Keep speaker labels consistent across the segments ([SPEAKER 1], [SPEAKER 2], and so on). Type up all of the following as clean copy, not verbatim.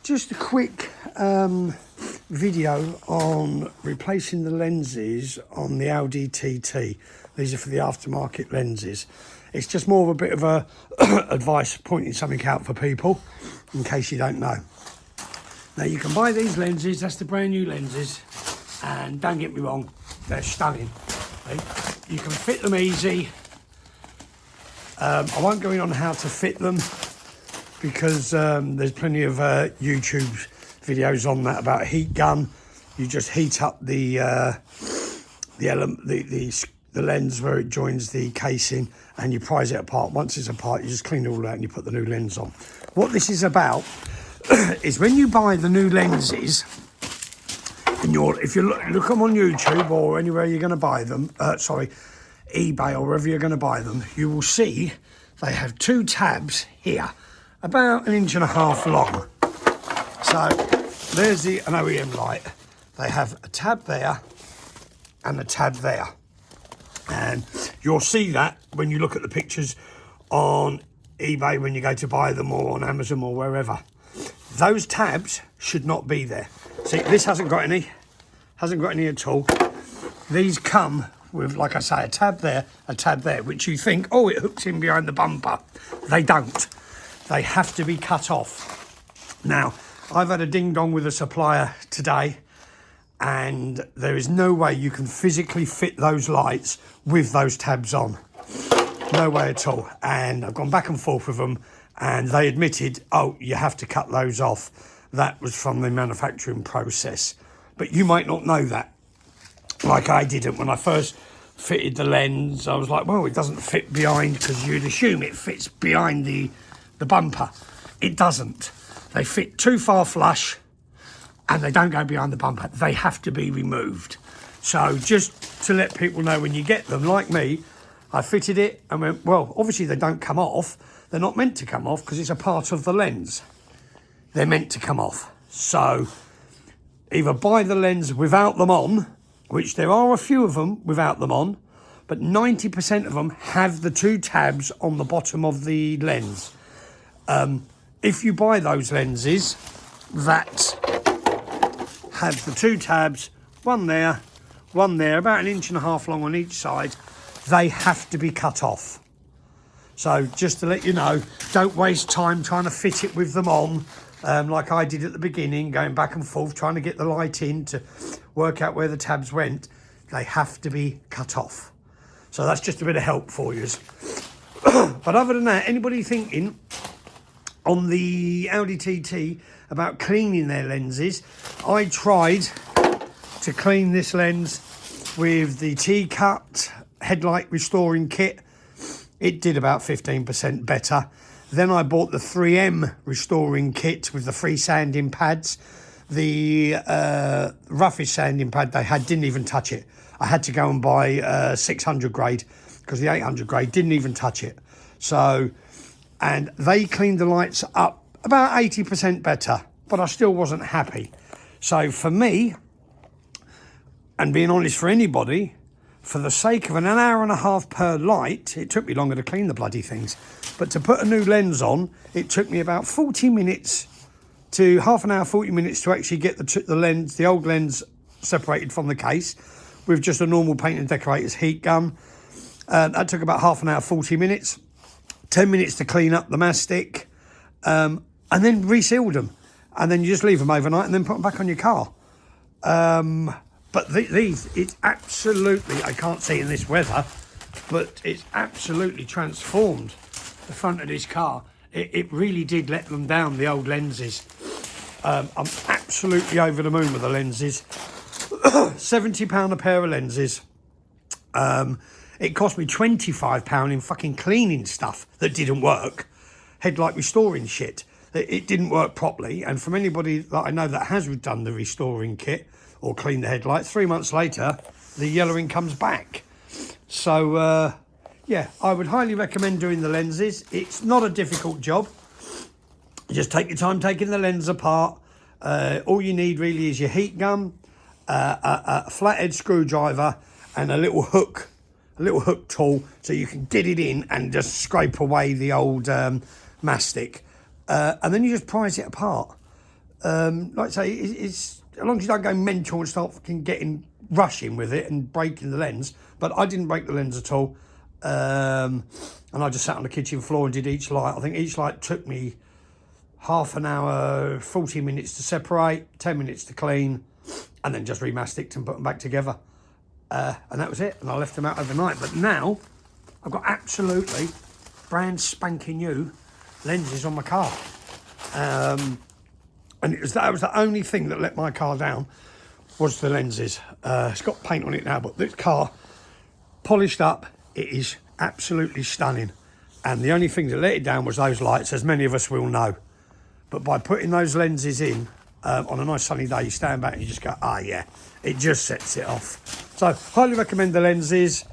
[SPEAKER 1] Just a quick video on replacing the lenses on the Audi TT. These are for the aftermarket lenses. It's just more of a bit of a advice, pointing something out for people in case you don't know. Now you can buy these lenses, that's the brand new lenses, and don't get me wrong, they're stunning. You can fit them easy. I won't go in on how to fit them because there's plenty of YouTube videos on that about heat gun. You just heat up the lens where it joins the casing, and you prise it apart. Once it's apart, you just clean it all out and you put the new lens on. What this is about is when you buy the new lenses, if you look them on YouTube or anywhere you're going to buy them, eBay or wherever you're going to buy them, you will see they have two tabs here, about 1.5 inches long. So there's an OEM light. They have a tab there and a tab there. And you'll see that when you look at the pictures on eBay when you go to buy them, or on Amazon or wherever. Those tabs should not be there. See, this hasn't got any at all. These come with, like I say, a tab there, which you think, oh, it hooks in behind the bumper. They don't. They have to be cut off. Now, I've had a ding-dong with a supplier today, and there is no way you can physically fit those lights with those tabs on. No way at all. And I've gone back and forth with them, and they admitted, oh, you have to cut those off. That was from the manufacturing process. But you might not know that, like I didn't. When I first fitted the lens, I was like, well, it doesn't fit behind, because you'd assume it fits behind the bumper. It doesn't. They fit too far flush, and they don't go behind the bumper. They have to be removed. So just to let people know, when you get them, like me, I fitted it and went, well, obviously they don't come off. They're not meant to come off because it's a part of the lens. They're meant to come off. So either buy the lens without them on, which there are a few of them without them on, but 90% of them have the two tabs on the bottom of the lens. If you buy those lenses that have the two tabs, one there, about 1.5 inches long on each side, they have to be cut off. So just to let you know, don't waste time trying to fit it with them on, like I did at the beginning, going back and forth, trying to get the light in to work out where the tabs went. They have to be cut off. So that's just a bit of help for you. But other than that, anybody thinking on the Audi TT about cleaning their lenses, I tried to clean this lens with the T-Cut headlight restoring kit. It did about 15% better. Then I bought the 3M restoring kit with the free sanding pads. The roughest sanding pad they had didn't even touch it. I had to go and buy 600 grade because the 800 grade didn't even touch it. So, and they cleaned the lights up about 80% better, but I still wasn't happy. So for me, and being honest for anybody, for the sake of 1.5 hours per light, it took me longer to clean the bloody things. But to put a new lens on, it took me about 40 minutes to half an hour, 40 minutes to actually get the old lens separated from the case with just a normal paint and decorator's heat gun. That took about half an hour, 40 minutes. 10 minutes to clean up the mastic, and then resealed them. And then you just leave them overnight and then put them back on your car. But these, it's absolutely, I can't see in this weather, but it's absolutely transformed the front of this car. It really did let them down, the old lenses. I'm absolutely over the moon with the lenses. £70 a pair of lenses. It cost me £25 in fucking cleaning stuff that didn't work. Headlight restoring shit. It didn't work properly. And from anybody that I know that has done the restoring kit or cleaned the headlight, 3 months later, the yellowing comes back. So, yeah, I would highly recommend doing the lenses. It's not a difficult job. You just take your time taking the lens apart. All you need really is your heat gun, a flathead screwdriver, and a little hook tool, so you can get it in and just scrape away the old mastic. And then you just prise it apart. like I say, it's as long as you don't go mental and start fucking rushing with it and breaking the lens. But I didn't break the lens at all. And I just sat on the kitchen floor and did each light. I think each light took me half an hour, 40 minutes to separate, 10 minutes to clean, and then just remasticed and put them back together. And that was it. And I left them out overnight. But now I've got absolutely brand spanking new lenses on my car. And that was the only thing that let my car down, was the lenses. It's got paint on it now, but this car, polished up, it is absolutely stunning. And the only thing that let it down was those lights, as many of us will know. But by putting those lenses in, on a nice sunny day, you stand back and you just go, ah, yeah, it just sets it off. So, highly recommend the lenses.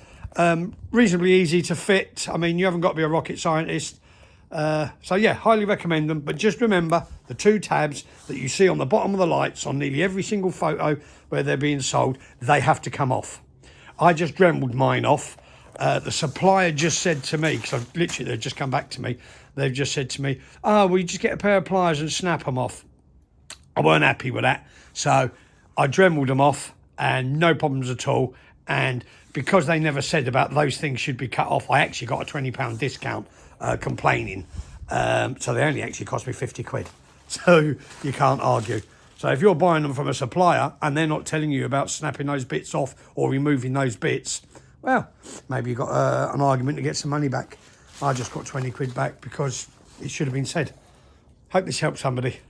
[SPEAKER 1] Reasonably easy to fit. I mean, you haven't got to be a rocket scientist. So, yeah, highly recommend them. But just remember, the 2 tabs that you see on the bottom of the lights on nearly every single photo where they're being sold, they have to come off. I just Dremeled mine off. The supplier just said to me, because they've just come back to me, they've just said to me, oh, well, you just get a pair of pliers and snap them off. I weren't happy with that. So I Dremeled them off and no problems at all. And because they never said about those things should be cut off, I actually got a £20 discount complaining. So they only actually cost me 50 quid. So you can't argue. So if you're buying them from a supplier and they're not telling you about snapping those bits off or removing those bits, well, maybe you've got an argument to get some money back. I just got 20 quid back because it should have been said. Hope this helps somebody.